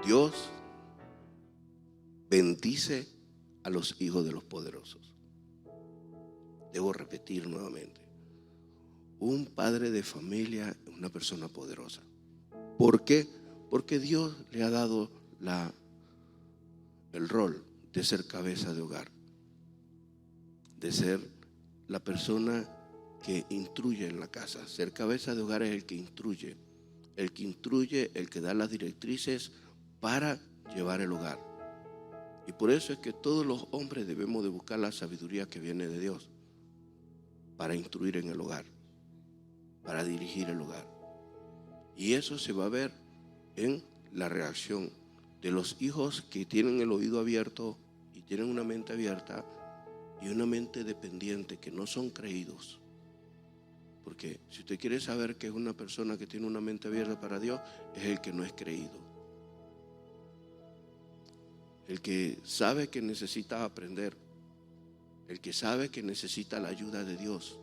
Dios bendice a los hijos de los poderosos. Debo repetir nuevamente. Un padre de familia es una persona poderosa. ¿Por qué? Porque Dios le ha dado el rol de ser cabeza de hogar, de ser la persona que instruye en la casa. Ser cabeza de hogar es el que instruye, el que da las directrices para llevar el hogar. Y por eso es que todos los hombres debemos de buscar la sabiduría que viene de Dios para instruir en el hogar, para dirigir el hogar. Y eso se va a ver en la reacción de los hijos que tienen el oído abierto y tienen una mente abierta y una mente dependiente, que no son creídos. Porque si usted quiere saber que es una persona que tiene una mente abierta para Dios, es el que no es creído. El que sabe que necesita aprender, el que sabe que necesita la ayuda de Dios.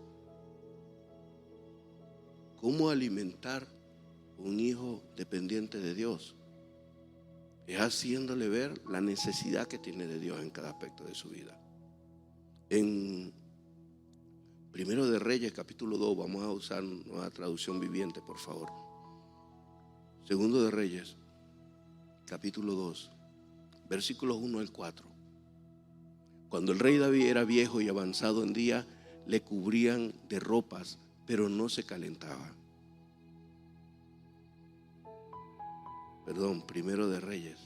¿Cómo alimentar un hijo dependiente de Dios? Es haciéndole ver la necesidad que tiene de Dios en cada aspecto de su vida. En Primero de Reyes, capítulo 2, vamos a usar una traducción viviente, por favor. Segundo de Reyes, capítulo 2, versículos 1 al 4. Cuando el rey David era viejo y avanzado en día, le cubrían de ropas, pero no se calentaba. Primero de Reyes,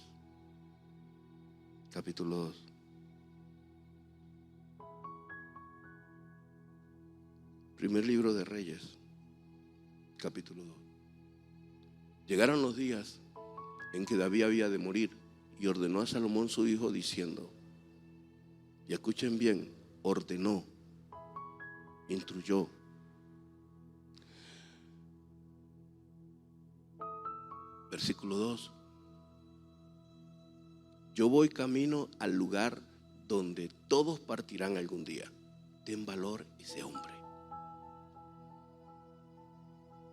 capítulo 2. Primer libro de Reyes, capítulo 2. Llegaron los días en que David había de morir y ordenó a Salomón su hijo diciendo, y escuchen bien, ordenó, instruyó. Versículo 2. Yo voy camino al lugar donde todos partirán algún día. Ten valor y sé hombre.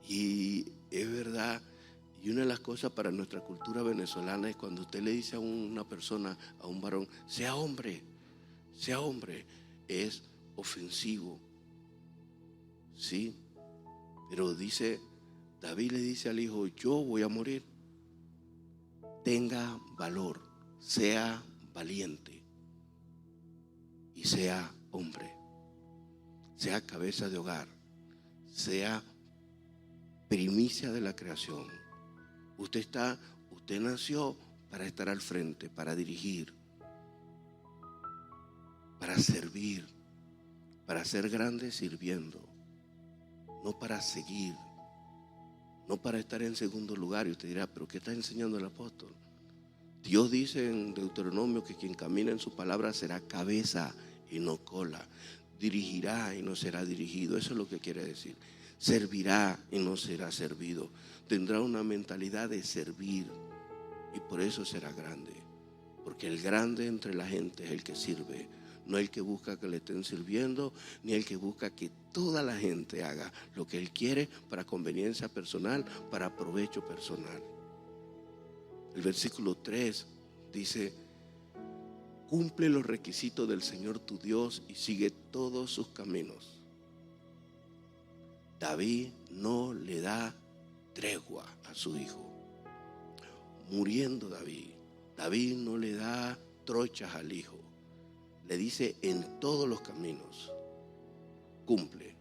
Y es verdad, y una de las cosas para nuestra cultura venezolana es cuando usted le dice a una persona, a un varón, sea hombre, es ofensivo. Sí, pero David le dice al hijo, yo voy a morir. Tenga valor, sea valiente y sea hombre, sea cabeza de hogar, sea primicia de la creación. Usted nació para estar al frente, para dirigir, para servir, para ser grande sirviendo, no para seguir, no para estar en segundo lugar. Y usted dirá, ¿pero qué está enseñando el apóstol? Dios dice en Deuteronomio que quien camina en su palabra será cabeza y no cola, dirigirá y no será dirigido. Eso es lo que quiere decir. Servirá y no será servido. Tendrá una mentalidad de servir y por eso será grande. Porque el grande entre la gente es el que sirve, no el que busca que le estén sirviendo, ni el que busca que toda la gente haga lo que él quiere para conveniencia personal, para provecho personal. El versículo 3 dice, cumple los requisitos del Señor tu Dios y sigue todos sus caminos. David no le da tregua a su hijo. Muriendo David no le da trochas al hijo. Le dice en todos los caminos, cumple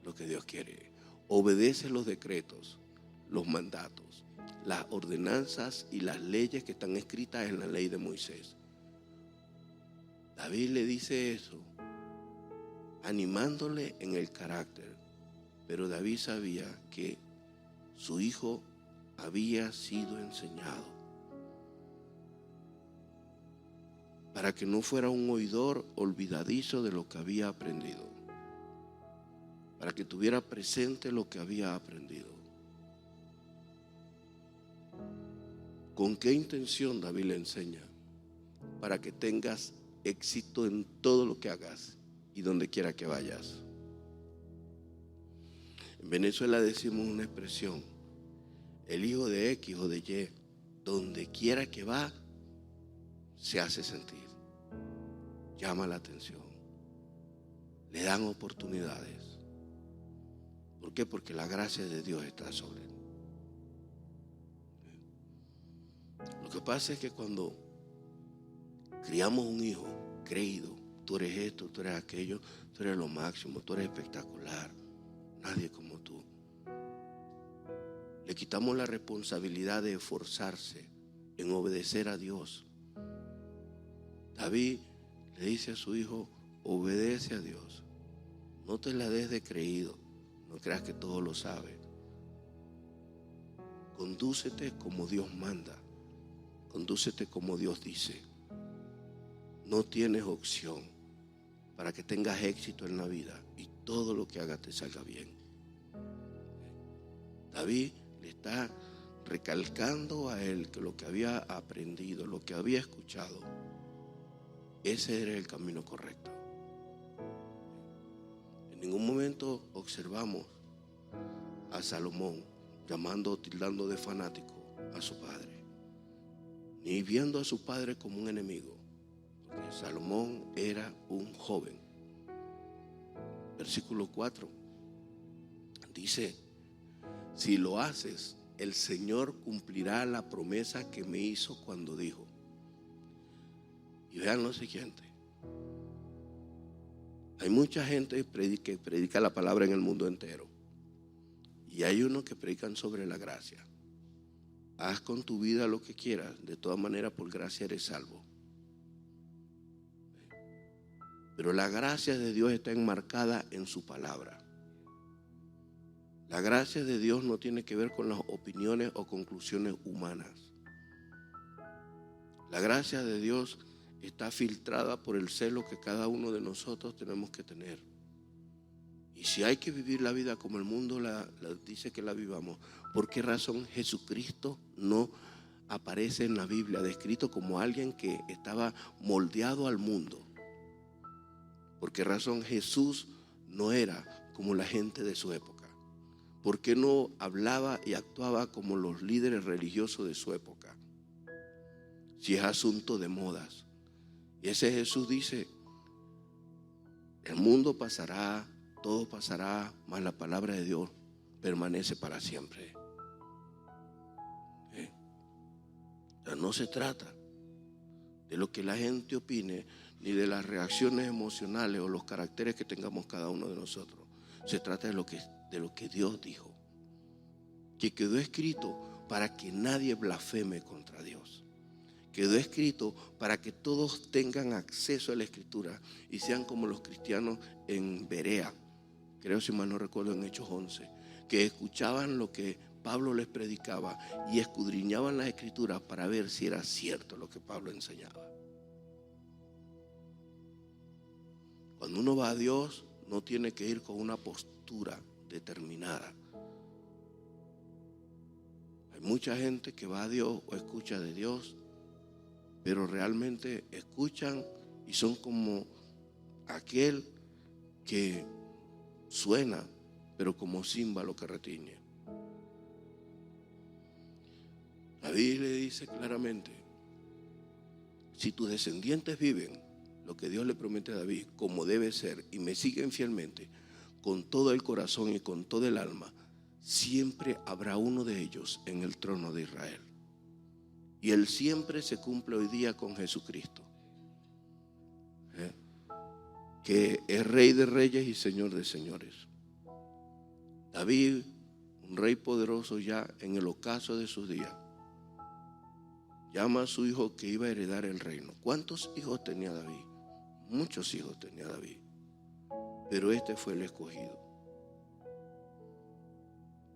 lo que Dios quiere. Obedece los decretos, los mandatos, las ordenanzas y las leyes que están escritas en la ley de Moisés. David le dice eso, animándole en el carácter. Pero David sabía que su hijo había sido enseñado para que no fuera un oidor olvidadizo de lo que había aprendido, para que tuviera presente lo que había aprendido. ¿Con qué intención David le enseña? Para que tengas éxito en todo lo que hagas y donde quiera que vayas. En Venezuela decimos una expresión, el hijo de X o de Y donde quiera que va, se hace sentir, llama la atención, le dan oportunidades. ¿Por qué? Porque la gracia de Dios está sobre él. Lo que pasa es que cuando criamos un hijo creído, tú eres esto, tú eres aquello, tú eres lo máximo, tú eres espectacular, nadie como tú, le quitamos la responsabilidad de esforzarse en obedecer a Dios. David le dice a su hijo: obedece a Dios, no te la des de creído, no creas que todo lo sabes, condúcete como Dios manda, condúcete como Dios dice. No tienes opción para que tengas éxito en la vida y todo lo que hagas te salga bien. David le está recalcando a él que lo que había aprendido, lo que había escuchado, ese era el camino correcto. En ningún momento observamos a Salomón llamando, tildando de fanático a su padre, ni viendo a su padre como un enemigo, porque Salomón era un joven. Versículo 4 dice: si lo haces, el Señor cumplirá la promesa que me hizo cuando dijo. Y vean lo siguiente: hay mucha gente que predica la palabra en el mundo entero, y hay unos que predican sobre la gracia. Haz con tu vida lo que quieras, de todas maneras por gracia eres salvo. Pero la gracia de Dios está enmarcada en su palabra. La gracia de Dios no tiene que ver con las opiniones o conclusiones humanas. La gracia de Dios está filtrada por el celo que cada uno de nosotros tenemos que tener. Y si hay que vivir la vida como el mundo la dice que la vivamos, ¿por qué razón Jesucristo no aparece en la Biblia descrito como alguien que estaba moldeado al mundo? ¿Por qué razón Jesús no era como la gente de su época? ¿Por qué no hablaba y actuaba como los líderes religiosos de su época? Si es asunto de modas. Y ese Jesús dice: el mundo pasará, todo pasará, mas la palabra de Dios permanece para siempre. No se trata de lo que la gente opine, ni de las reacciones emocionales o los caracteres que tengamos cada uno de nosotros. Se trata de lo que Dios dijo, que quedó escrito para que nadie blasfeme contra Dios. Quedó escrito para que todos tengan acceso a la Escritura y sean como los cristianos en Berea, creo, si mal no recuerdo, en Hechos 11, que escuchaban lo que Pablo les predicaba y escudriñaban las Escrituras para ver si era cierto lo que Pablo enseñaba. Cuando uno va a Dios, no tiene que ir con una postura determinada. Hay mucha gente que va a Dios o escucha de Dios, pero realmente escuchan y son como aquel que suena, pero como címbalo que retiñe. David le dice claramente: si tus descendientes viven lo que Dios le promete a David, como debe ser, y me siguen fielmente, con todo el corazón y con todo el alma, siempre habrá uno de ellos en el trono de Israel. Y el siempre se cumple hoy día con Jesucristo, que es Rey de reyes y Señor de señores. David, un rey poderoso ya en el ocaso de sus días, llama a su hijo que iba a heredar el reino. ¿Cuántos hijos tenía David? Muchos hijos tenía David, pero este fue el escogido.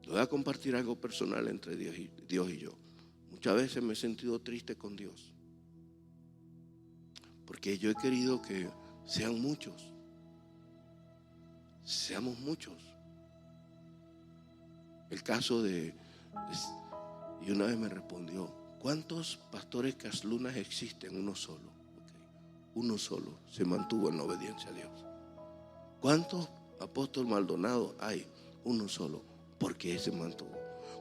Le voy a compartir algo personal entre Dios y yo. Muchas veces me he sentido triste con Dios, porque yo he querido que sean muchos, seamos muchos. El caso y una vez me respondió: ¿cuántos pastores Caslunas existen? Uno solo. Uno solo se mantuvo en la obediencia a Dios. ¿Cuántos apóstoles Maldonado hay? Uno solo, porque ese mantuvo.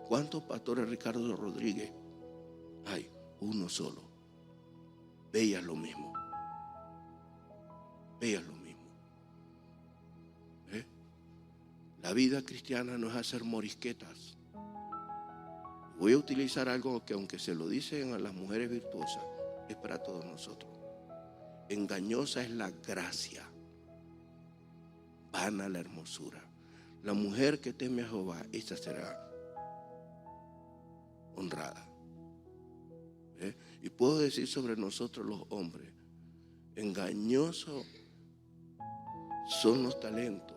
¿Cuántos pastores Ricardo Rodríguez? hay uno solo. Veas lo mismo. Veas lo mismo. La vida cristiana no es hacer morisquetas. Voy a utilizar algo que, aunque se lo dicen a las mujeres virtuosas, es para todos nosotros. Engañosa es la gracia, vana la hermosura. La mujer que teme a Jehová, esta será honrada. Y puedo decir sobre nosotros los hombres, engañosos son los talentos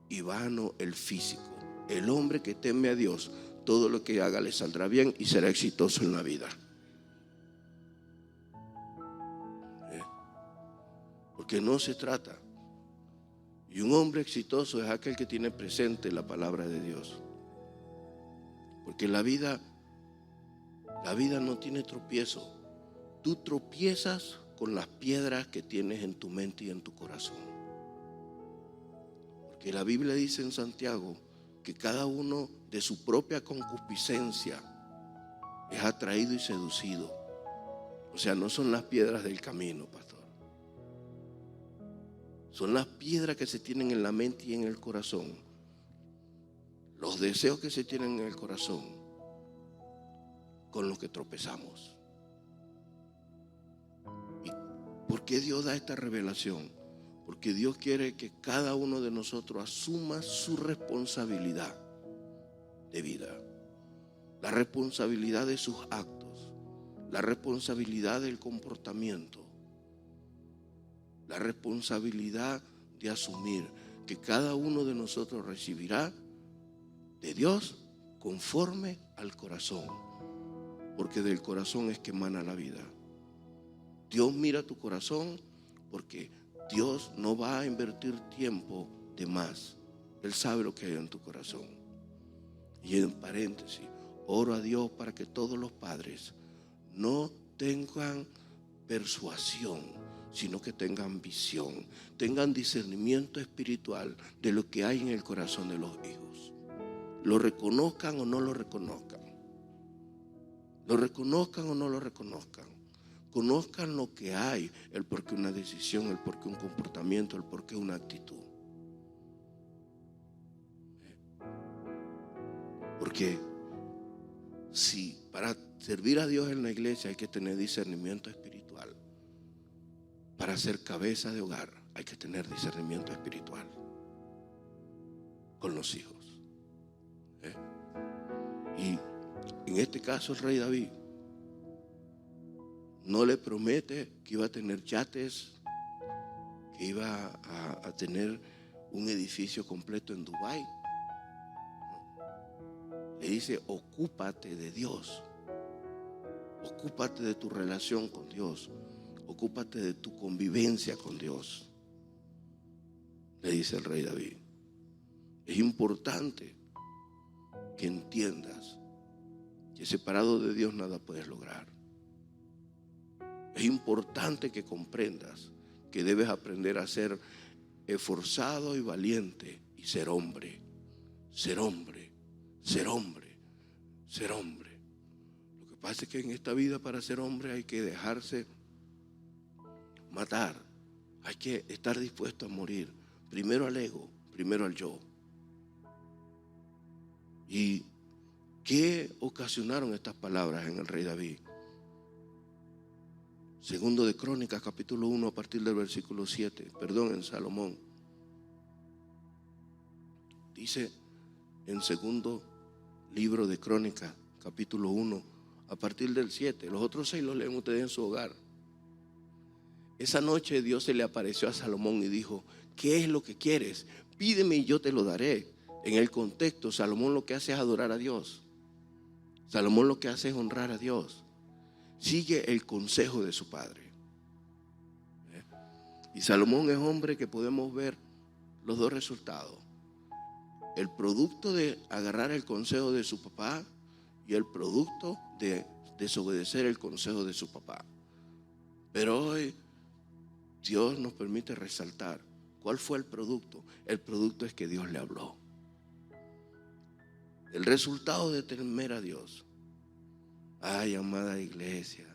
y vano el físico. El hombre que teme a Dios, todo lo que haga le saldrá bien y será exitoso en la vida. Porque no se trata. Y un hombre exitoso es aquel que tiene presente la palabra de Dios. Porque la vida no tiene tropiezo. Tú tropiezas con las piedras que tienes en tu mente y en tu corazón. Porque la Biblia dice en Santiago que cada uno de su propia concupiscencia es atraído y seducido. O sea, no son las piedras del camino, pastor. Son las piedras que se tienen en la mente y en el corazón. Los deseos que se tienen en el corazón con los que tropezamos. ¿Y por qué Dios da esta revelación? Porque Dios quiere que cada uno de nosotros asuma su responsabilidad de vida. La responsabilidad de sus actos. La responsabilidad del comportamiento. La responsabilidad de asumir que cada uno de nosotros recibirá de Dios conforme al corazón. Porque del corazón es que emana la vida. Dios mira tu corazón porque Dios no va a invertir tiempo de más. Él sabe lo que hay en tu corazón. Y en paréntesis, oro a Dios para que todos los padres no tengan persuasión, sino que tengan visión, tengan discernimiento espiritual de lo que hay en el corazón de los hijos. Lo reconozcan o no lo reconozcan. Lo reconozcan o no lo reconozcan. Conozcan lo que hay, el por qué una decisión, el por qué un comportamiento, el por qué una actitud. Porque si para servir a Dios en la iglesia hay que tener discernimiento espiritual, para ser cabeza de hogar hay que tener discernimiento espiritual con los hijos. Y en este caso el rey David no le promete que iba a tener yates, que iba a tener un edificio completo en Dubái. Le dice, ocúpate de Dios, ocúpate de tu relación con Dios, ocúpate de tu convivencia con Dios, le dice el rey David. Es importante que entiendas que separado de Dios nada puedes lograr. Es importante que comprendas que debes aprender a ser esforzado y valiente y ser hombre, ser hombre, ser hombre, ser hombre. Lo que pasa es que en esta vida para ser hombre hay que dejarse matar, hay que estar dispuesto a morir, primero al ego, primero al yo. ¿Y qué ocasionaron estas palabras en el rey David? Segundo de Crónicas, capítulo 1, a partir del versículo 7. Perdón, en Salomón. Dice en segundo libro de Crónicas, capítulo 1, a partir del 7. Los otros 6 los leen ustedes en su hogar. Esa noche Dios se le apareció a Salomón y dijo, ¿qué es lo que quieres? Pídeme y yo te lo daré. En el contexto, Salomón lo que hace es adorar a Dios. Salomón lo que hace es honrar a Dios. Sigue el consejo de su padre. Y Salomón es hombre que podemos ver los dos resultados. El producto de agarrar el consejo de su papá y el producto de desobedecer el consejo de su papá. Pero hoy Dios nos permite resaltar cuál fue el producto. El producto es que Dios le habló. El resultado de temer a Dios. Ay, amada iglesia,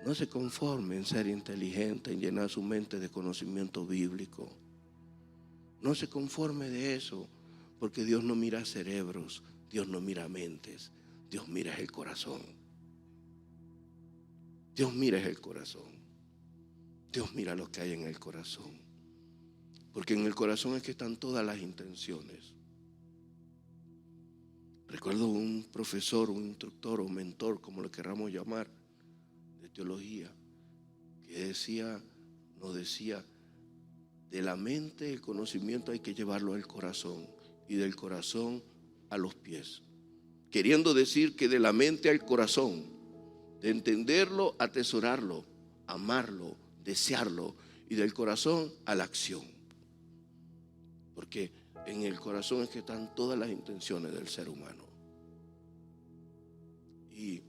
no se conforme en ser inteligente, en llenar su mente de conocimiento bíblico. No se conforme de eso, porque Dios no mira cerebros, Dios no mira mentes, Dios mira el corazón. Dios mira el corazón. Dios mira lo que hay en el corazón. Porque en el corazón es que están todas las intenciones. Recuerdo un profesor, un instructor o mentor, como lo queramos llamar, de teología, que nos decía, de la mente el conocimiento hay que llevarlo al corazón y del corazón a los pies. Queriendo decir que de la mente al corazón, de entenderlo, atesorarlo, amarlo, desearlo, y del corazón a la acción. Porque en el corazón es que están todas las intenciones del ser humano. ¿Y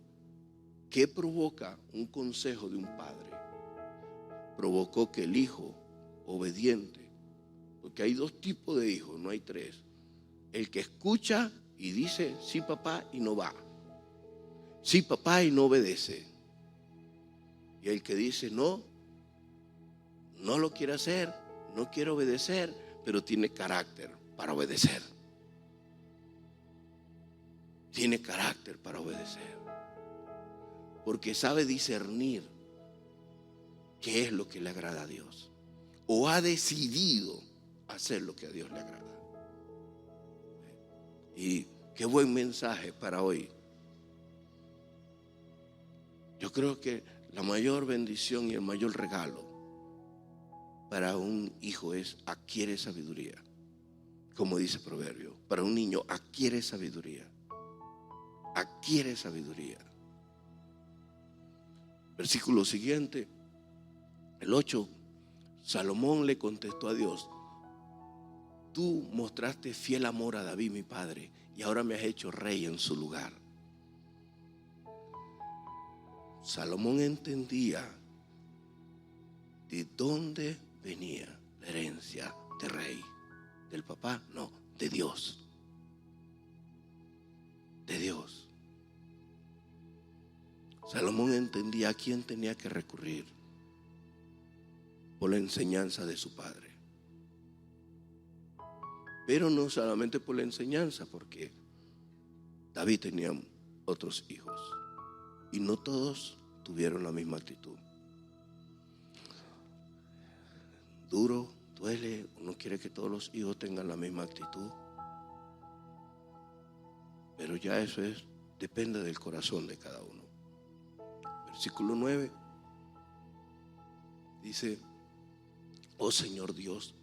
qué provoca un consejo de un padre? Provocó que el hijo obediente, porque hay dos tipos de hijos, no hay tres. El que escucha y dice sí papá y no va, sí papá y no obedece, y el que dice no lo quiere hacer, no quiere obedecer, pero tiene carácter para obedecer. Tiene carácter para obedecer, porque sabe discernir qué es lo que le agrada a Dios, o ha decidido hacer lo que a Dios le agrada. Y qué buen mensaje para hoy. Yo creo que la mayor bendición y el mayor regalo para un hijo es adquiere sabiduría. Como dice Proverbio, para un niño adquiere sabiduría. Adquiere sabiduría. Versículo siguiente, el 8. Salomón le contestó a Dios: tú mostraste fiel amor a David mi padre, y ahora me has hecho rey en su lugar. Salomón entendía de dónde venía la herencia de rey. ¿Del papá? No, de Dios. De Dios. Salomón entendía a quién tenía que recurrir por la enseñanza de su padre. Pero no solamente por la enseñanza, porque David tenía otros hijos y no todos tuvieron la misma actitud. Duro, duele, uno quiere que todos los hijos tengan la misma actitud, pero ya eso depende del corazón de cada uno. Versículo 9 dice: oh Señor Dios,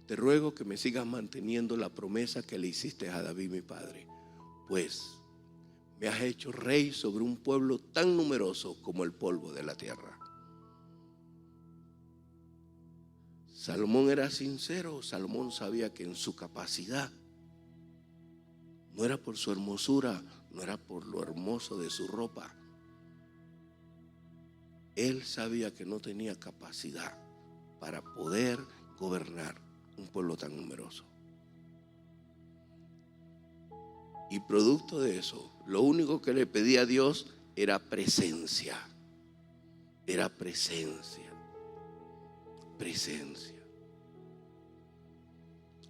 te ruego que me sigas manteniendo la promesa que le hiciste a David mi padre, pues me has hecho rey sobre un pueblo tan numeroso como el polvo de la tierra. Salomón era sincero. Salomón sabía que en su capacidad, no era por su hermosura, no era por lo hermoso de su ropa. Él sabía que no tenía capacidad para poder gobernar un pueblo tan numeroso. Y producto de eso, lo único que le pedía a Dios era presencia. Era presencia. Presencia.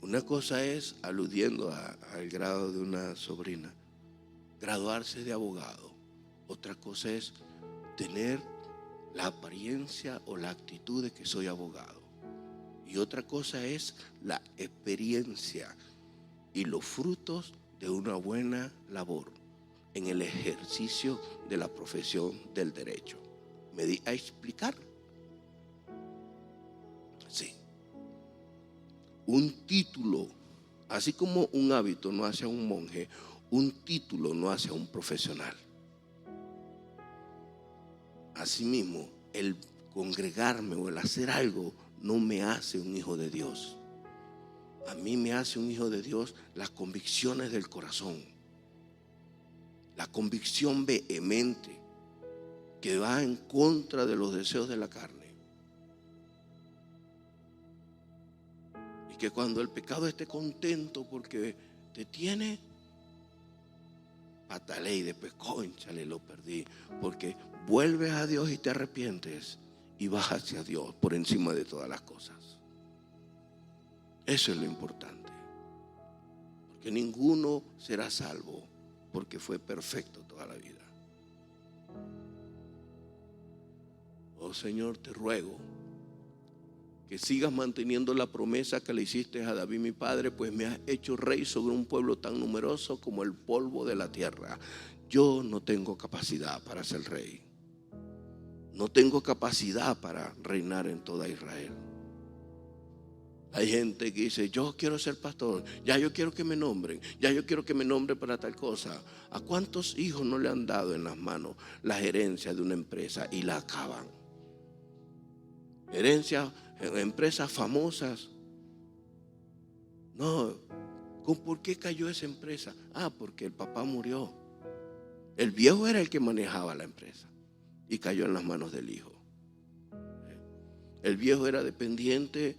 Una cosa es, aludiendo al grado de una sobrina, graduarse de abogado. Otra cosa es tener la apariencia o la actitud de que soy abogado. Y otra cosa es la experiencia y los frutos de una buena labor en el ejercicio de la profesión del derecho. ¿Me di a explicar? Sí. Un título, así como un hábito no hace a un monje, un título no hace a un profesional. Asimismo, el congregarme o el hacer algo no me hace un hijo de Dios. A mí me hace un hijo de Dios las convicciones del corazón, la convicción vehemente que va en contra de los deseos de la carne. Y que cuando el pecado esté contento porque te tiene, pataleé y después, cónchale, lo perdí. Porque vuelves a Dios y te arrepientes y vas hacia Dios por encima de todas las cosas. Eso es lo importante. Porque ninguno será salvo porque fue perfecto toda la vida. Oh Señor, te ruego que sigas manteniendo la promesa que le hiciste a David mi padre, pues me has hecho rey sobre un pueblo tan numeroso como el polvo de la tierra. Yo no tengo capacidad para ser rey. No tengo capacidad para reinar en toda Israel. Hay gente que dice, yo quiero ser pastor, ya yo quiero que me nombren, ya yo quiero que me nombren para tal cosa. ¿A cuántos hijos no le han dado en las manos la gerencia de una empresa y la acaban? Herencias, empresas famosas. No, ¿por qué cayó esa empresa? Porque el papá murió. El viejo era el que manejaba la empresa y cayó en las manos del hijo. El viejo era dependiente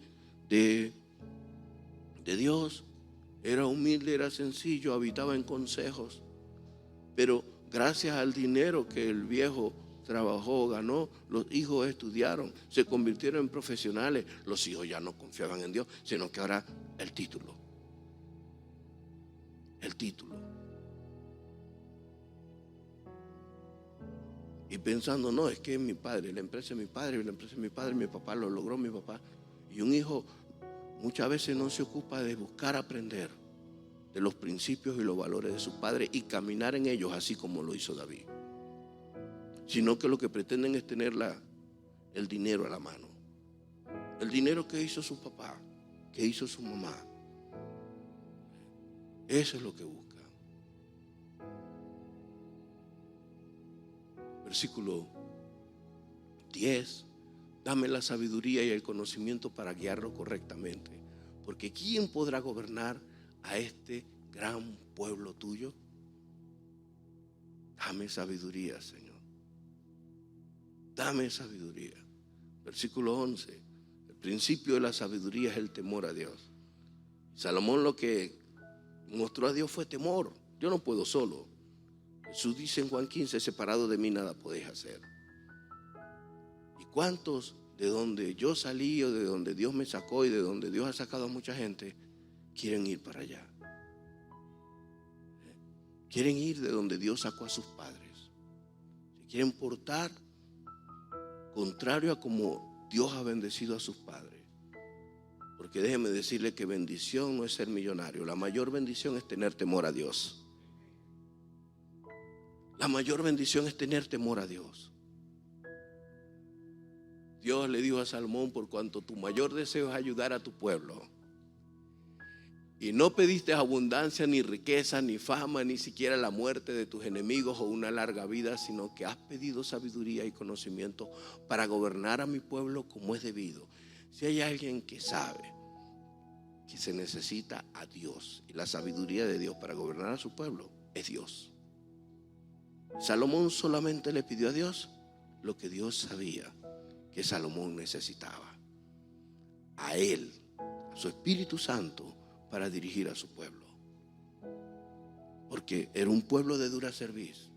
de Dios, era humilde, era sencillo, habitaba en consejos, pero gracias al dinero que el viejo trabajó, ganó, los hijos estudiaron, se convirtieron en profesionales. Los hijos ya no confiaban en Dios, sino que ahora el título. Y pensando, no, es que es mi padre, la empresa es mi padre, la empresa es mi padre, mi papá lo logró, mi papá. Y un hijo muchas veces no se ocupa de buscar aprender de los principios y los valores de su padre y caminar en ellos así como lo hizo David, sino que lo que pretenden es tener el dinero a la mano. El dinero que hizo su papá, que hizo su mamá. Eso es lo que busca. Versículo 10. Dame la sabiduría y el conocimiento para guiarlo correctamente. Porque ¿quién podrá gobernar a este gran pueblo tuyo? Dame sabiduría, Señor. Dame sabiduría. Versículo 11. El principio de la sabiduría es el temor a Dios. Salomón lo que mostró a Dios fue temor. Yo no puedo solo. Jesús dice en Juan 15, separado de mí nada podéis hacer. ¿Y cuántos de donde yo salí o de donde Dios me sacó y de donde Dios ha sacado a mucha gente quieren ir para allá? Quieren ir de donde Dios sacó a sus padres. Se quieren portar contrario a como Dios ha bendecido a sus padres. Porque déjeme decirle que bendición no es ser millonario. La mayor bendición es tener temor a Dios. La mayor bendición es tener temor a Dios. Dios le dijo a Salomón, por cuanto tu mayor deseo es ayudar a tu pueblo, y no pediste abundancia, ni riqueza, ni fama, ni siquiera la muerte de tus enemigos o una larga vida, sino que has pedido sabiduría y conocimiento para gobernar a mi pueblo como es debido. Si hay alguien que sabe que se necesita a Dios y la sabiduría de Dios para gobernar a su pueblo, es Dios. Salomón solamente le pidió a Dios lo que Dios sabía que Salomón necesitaba. A él, a su Espíritu Santo, para dirigir a su pueblo. Porque era un pueblo de dura cerviz,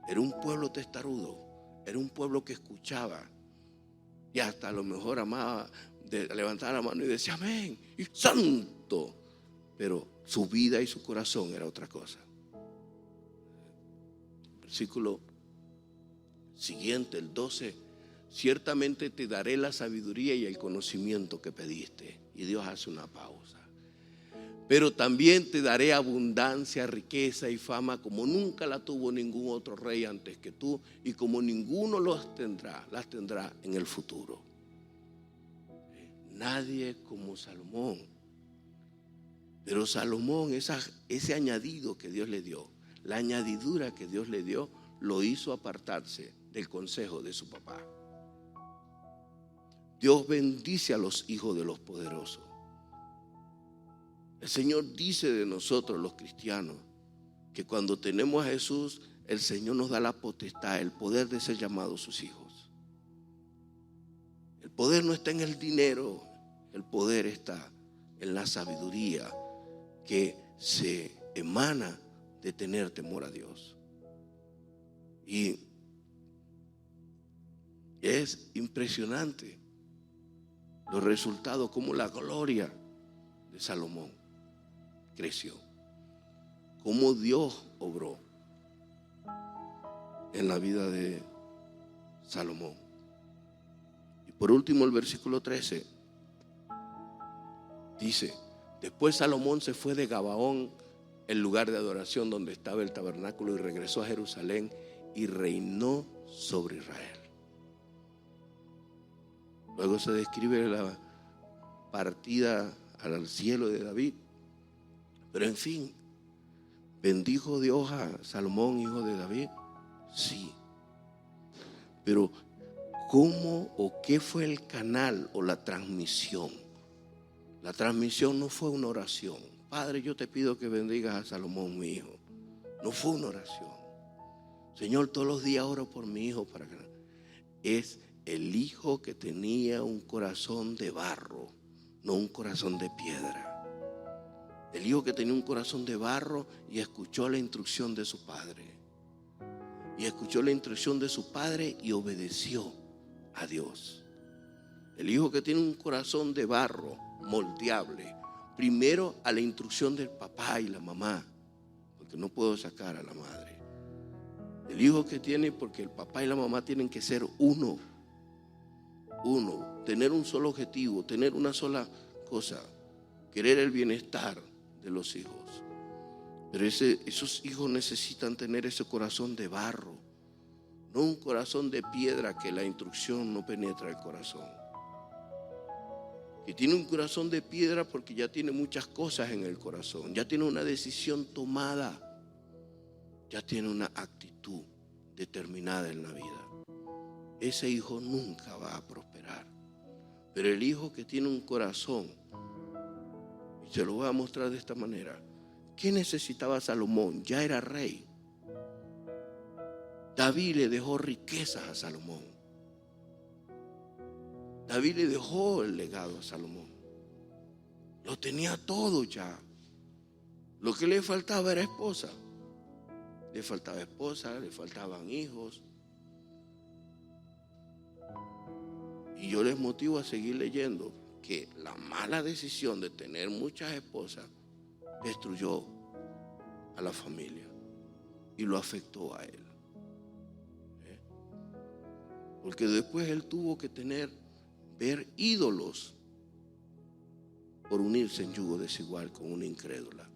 era un pueblo testarudo, era un pueblo que escuchaba y hasta a lo mejor amaba de levantar la mano y decía amén y santo, pero su vida y su corazón era otra cosa. Versículo siguiente, el 12. Ciertamente te daré la sabiduría y el conocimiento que pediste. Y Dios hace una pausa. Pero también te daré abundancia, riqueza y fama como nunca la tuvo ningún otro rey antes que tú, y como ninguno las tendrá en el futuro. Nadie como Salomón. Pero Salomón, ese añadido que Dios le dio, la añadidura que Dios le dio, lo hizo apartarse del consejo de su papá. Dios bendice a los hijos de los poderosos. El Señor dice de nosotros los cristianos que cuando tenemos a Jesús, el Señor nos da la potestad, el poder de ser llamados sus hijos. El poder no está en el dinero, el poder está en la sabiduría que se emana de tener temor a Dios. Y es impresionante los resultados, como la gloria de Salomón creció, como Dios obró en la vida de Salomón. Y por último, el versículo 13 dice: después Salomón se fue de Gabaón, el lugar de adoración donde estaba el tabernáculo, y regresó a Jerusalén y reinó sobre Israel. Luego se describe la partida al cielo de David. Pero en fin, ¿bendijo Dios a Salomón, hijo de David? Sí. Pero ¿cómo o qué fue el canal o la transmisión? La transmisión no fue una oración. Padre, yo te pido que bendigas a Salomón, mi hijo. No fue una oración. Señor, todos los días oro por mi hijo para que... Es el hijo que tenía un corazón de barro, no un corazón de piedra. El hijo que tenía un corazón de barro y escuchó la instrucción de su padre. Y escuchó la instrucción de su padre y obedeció a Dios. El hijo que tiene un corazón de barro, moldeable, primero a la instrucción del papá y la mamá, porque no puedo sacar a la madre. El hijo que tiene, porque el papá y la mamá tienen que ser uno, tener un solo objetivo, tener una sola cosa, querer el bienestar de los hijos. Pero esos hijos necesitan tener ese corazón de barro, no un corazón de piedra que la instrucción no penetra el corazón. Que tiene un corazón de piedra porque ya tiene muchas cosas en el corazón, ya tiene una decisión tomada, ya tiene una actitud determinada en la vida. Ese hijo nunca va a prosperar. Pero el hijo que tiene un corazón, y se lo voy a mostrar de esta manera. ¿Qué necesitaba Salomón? Ya era rey. David le dejó riquezas a Salomón. David le dejó el legado a Salomón. Lo tenía todo ya. Lo que le faltaba era esposa. Le faltaba esposa, le faltaban hijos. Y yo les motivo a seguir leyendo que la mala decisión de tener muchas esposas destruyó a la familia y lo afectó a él. Porque después él tuvo que ver ídolos por unirse en yugo desigual con una incrédula.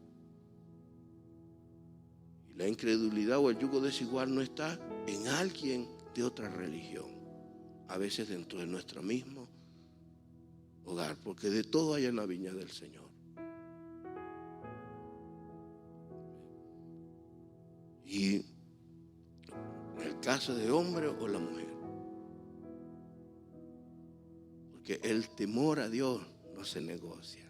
Y la incredulidad o el yugo desigual no está en alguien de otra religión, a veces dentro de nuestro mismo hogar, porque de todo hay en la viña del Señor. Y en el caso de hombre o la mujer, porque el temor a Dios no se negocia.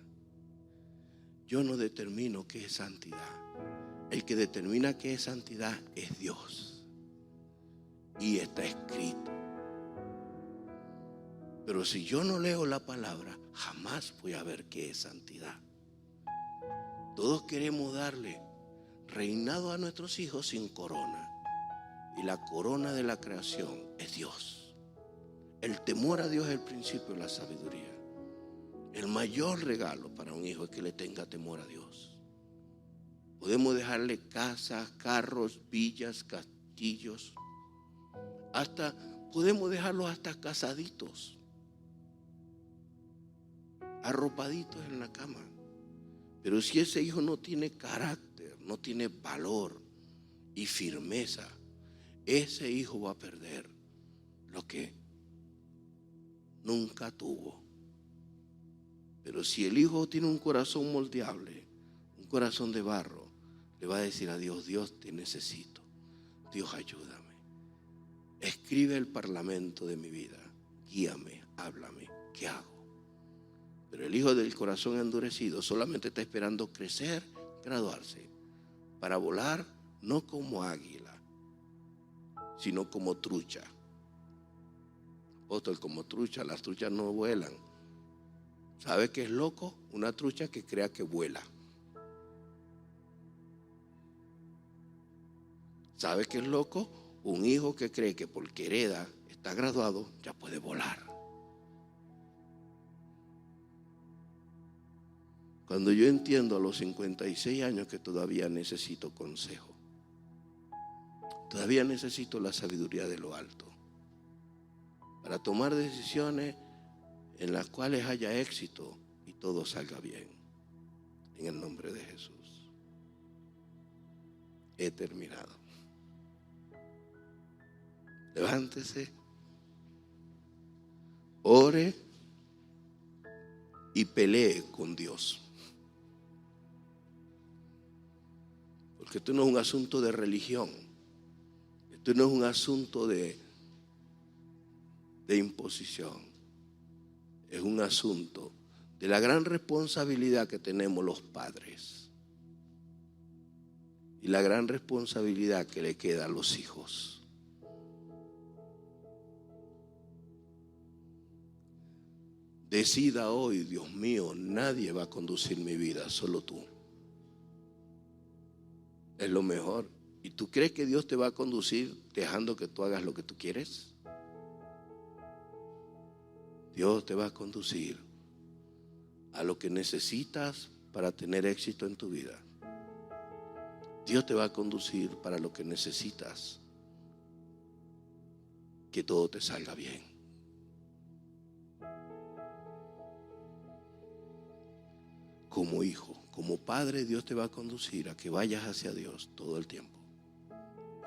Yo no determino qué es santidad. El que determina qué es santidad es Dios. Y está escrito. Pero si yo no leo la palabra, jamás voy a ver qué es santidad. Todos queremos darle reinado a nuestros hijos sin corona. Y la corona de la creación es Dios. El temor a Dios es el principio de la sabiduría. El mayor regalo para un hijo es que le tenga temor a Dios. Podemos dejarle casas, carros, villas, castillos. Podemos dejarlos hasta casaditos, arropaditos en la cama. Pero si ese hijo no tiene carácter, no tiene valor y firmeza, ese hijo va a perder lo que nunca tuvo. Pero si el hijo tiene un corazón moldeable, un corazón de barro, le va a decir a Dios: Dios, te necesito. Dios, ayúdame. Escribe el parlamento de mi vida. Guíame, háblame. ¿Qué hago? Pero el hijo del corazón endurecido solamente está esperando crecer, graduarse, para volar no como águila, sino como trucha. Apóstol, como trucha, las truchas no vuelan. ¿Sabe qué es loco? Una trucha que crea que vuela. ¿Sabe qué es loco? Un hijo que cree que porque hereda, está graduado, ya puede volar. Cuando yo entiendo a los 56 años que todavía necesito consejo, todavía necesito la sabiduría de lo alto para tomar decisiones en las cuales haya éxito y todo salga bien. En el nombre de Jesús. He terminado. Levántese, ore y pelee con Dios. Porque esto no es un asunto de religión. Esto no es un asunto de imposición. Es un asunto de la gran responsabilidad que tenemos los padres y la gran responsabilidad que le queda a los hijos. Decida hoy, Dios mío, nadie va a conducir mi vida, solo tú. Es lo mejor. ¿Y tú crees que Dios te va a conducir dejando que tú hagas lo que tú quieres? Dios te va a conducir a lo que necesitas para tener éxito en tu vida. Dios te va a conducir para lo que necesitas, que todo te salga bien. Como hijo, como padre, Dios te va a conducir a que vayas hacia Dios todo el tiempo.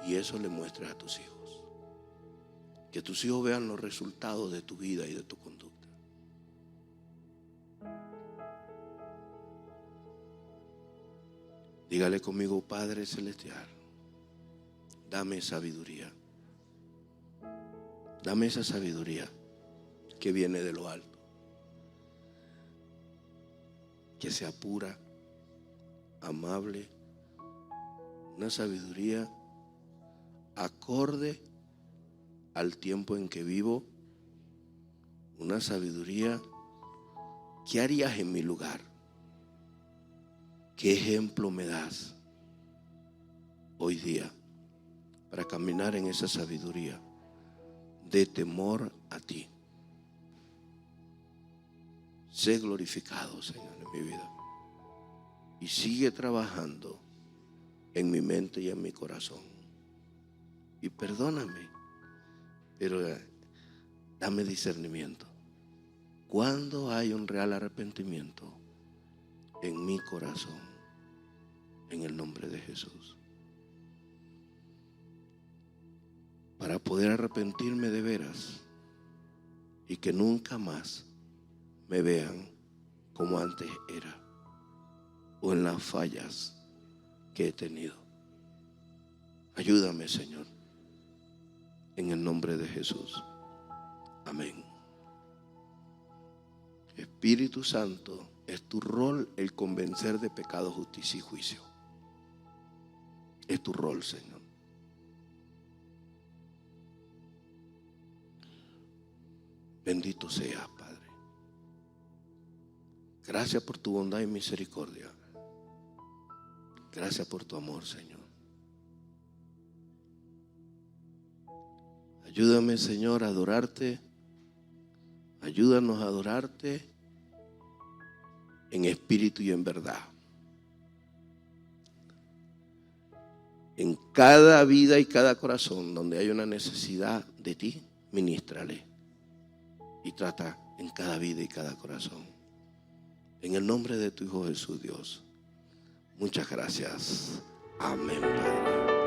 Y eso le muestres a tus hijos. Que tus hijos vean los resultados de tu vida y de tu conducta. Dígale conmigo: Padre Celestial, dame sabiduría. Dame esa sabiduría que viene de lo alto. Que sea pura, amable, una sabiduría acorde al tiempo en que vivo, una sabiduría. ¿Qué harías en mi lugar? ¿Qué ejemplo me das hoy día para caminar en esa sabiduría de temor a ti? Sé glorificado, Señor, en mi vida. Y sigue trabajando en mi mente y en mi corazón. Y perdóname, pero dame discernimiento. Cuando hay un real arrepentimiento en mi corazón, en el nombre de Jesús, para poder arrepentirme de veras y que nunca más me vean como antes era o en las fallas que he tenido. Ayúdame, Señor, en el nombre de Jesús. Amén. Espíritu Santo, es tu rol el convencer de pecado, justicia y juicio. Es tu rol, Señor. Bendito seas, Padre. Gracias por tu bondad y misericordia. Gracias por tu amor, Señor. Ayúdame, Señor, a adorarte. Ayúdanos a adorarte en espíritu y en verdad. En cada vida y cada corazón donde hay una necesidad de ti, ministrale. Y trata en cada vida y cada corazón. En el nombre de tu Hijo Jesús, Dios. Muchas gracias. Amén, Padre.